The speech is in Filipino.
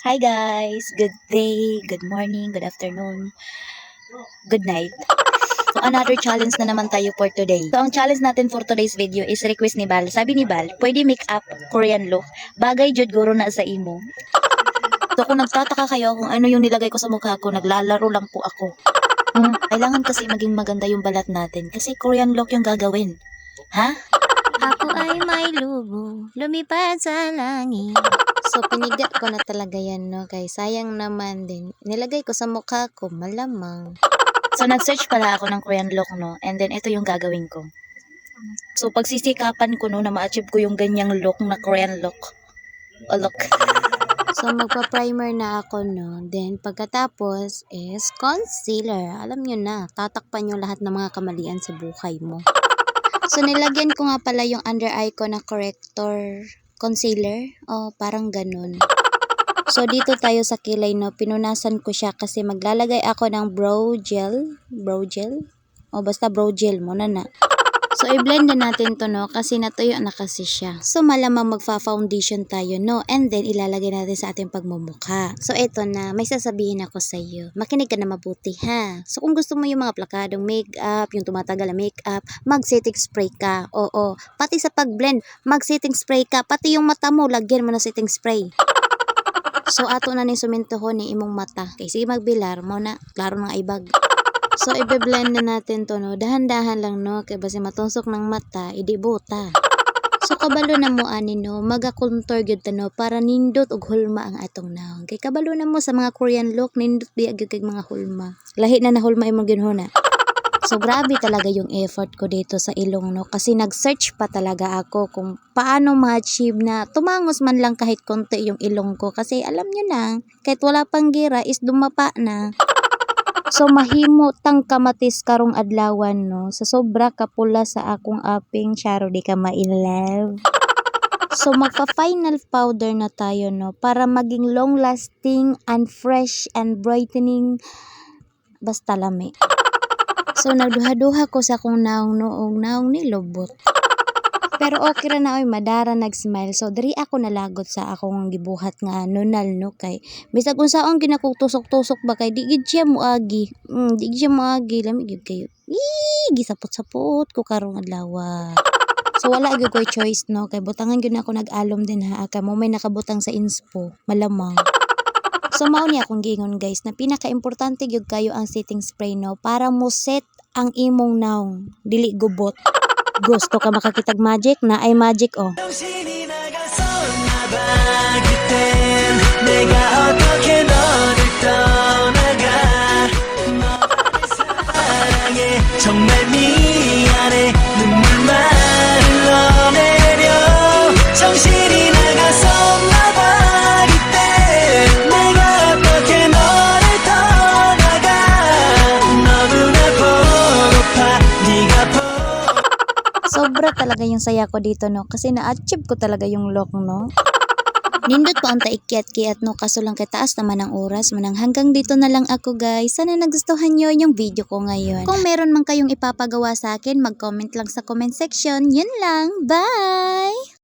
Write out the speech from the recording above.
Hi guys! Good day, good morning, good afternoon, good night. So another challenge na naman tayo for today. So ang challenge natin for today's video is request ni Bal. Sabi ni Bal, pwede make up Korean look. Bagay jud guro na sa imo. So kung nagtataka kayo kung ano yung nilagay ko sa mukha ko, naglalaro lang po ako. Kailangan kasi maging maganda yung balat natin kasi Korean look yung gagawin. Ha? Ako ay may lubo, lumipad sa langit. So, pinigat ko na talaga yan, no? Kaya sayang naman din. Nilagay ko sa mukha ko, malamang. So nag-search pala ako ng Korean look, no? And then ito yung gagawin ko. So pagsisikapan ko, no, na ma-achieve ko yung ganyang look na Korean look. O look. So, magpa-primer na ako, no? Then, pagkatapos is concealer. Alam nyo na, tatakpan yung lahat ng mga kamalian sa buhay mo. So, nilagyan ko nga pala yung under eye ko na corrector concealer. O, parang ganun. So, dito tayo sa kilay, no? Pinunasan ko siya kasi maglalagay ako ng brow gel. Brow gel? O, basta brow gel muna na. So, i-blend na natin to, no? Kasi natuyo na kasi siya. So, malamang magfa-foundation tayo, no? And then, ilalagay natin sa ating pagmumukha. So, eto na. May sasabihin ako sa iyo. Makinig ka na mabuti, ha? So, kung gusto mo yung mga plakadong makeup, yung tumatagal na makeup, mag-setting spray ka. Oo. Pati sa pag-blend, mag-setting spray ka. Pati yung mata mo, lagyan mo na setting spray. So, ato na ni sumintohon ni imong mata. Kaya sige magbilar mo na. Klaro ng ibag. So, i-blend na natin to, no? Dahan-dahan lang, no? Kaya basi matunsok ng mata, idibuta. So, kabalo na mo, ani, no? Maga-contour gyud ta, no? Para nindot og hulma ang atong naong. Kay kabalo na mo sa mga Korean look, nindot biya gyud kay mga hulma. Lahi na hulma imong ginhuna. So, grabe talaga yung effort ko dito sa ilong, no? Kasi nag-search pa talaga ako kung paano ma-achieve na tumangos man lang kahit konti yung ilong ko. Kasi alam nyo na, kahit wala pang gira is dumapa na. So, mahimo tang kamatis karong adlawan, no? Sa sobra kapula sa akong aping charo di ka ma-inlove. So, magpa-final powder na tayo, no? Para maging long-lasting and fresh and brightening. Basta lami. So, nagduha-duha ko sa akong naong noong naong nilobot. Pero okay ra na oy, madara nag-smile. So, diri ako nalagot sa akong gibuhat nga nunal, no? Kay bisag unsaon ginakutusok-tusok ba kay di gid siya moagi. Di gid siya moagi, lami gid kayo. Gisapot-sapot ko karong adlaw. So, wala gyud ko'y choice, no? Kay butangan gyud ako nag-alom din ha. Kay mo may nakabutang sa inspo, malamang. So, mao ni akong giingon, guys, na pinaka-importante gyud kayo ang setting spray, no? Para mo set ang imong naong, dili gubot. Gusto ka makakitag magic? Na ay magic, oh. Sobra talaga yung saya ko dito, no? Kasi na-achieve ko talaga yung look, no? Nindot po ang taikyat-kiat, no? Kaso lang kay taas naman ang oras. Manang hanggang dito na lang ako, guys. Sana nagustuhan nyo yung video ko ngayon. Kung meron man kayong ipapagawa sa akin, mag-comment lang sa comment section. Yun lang. Bye!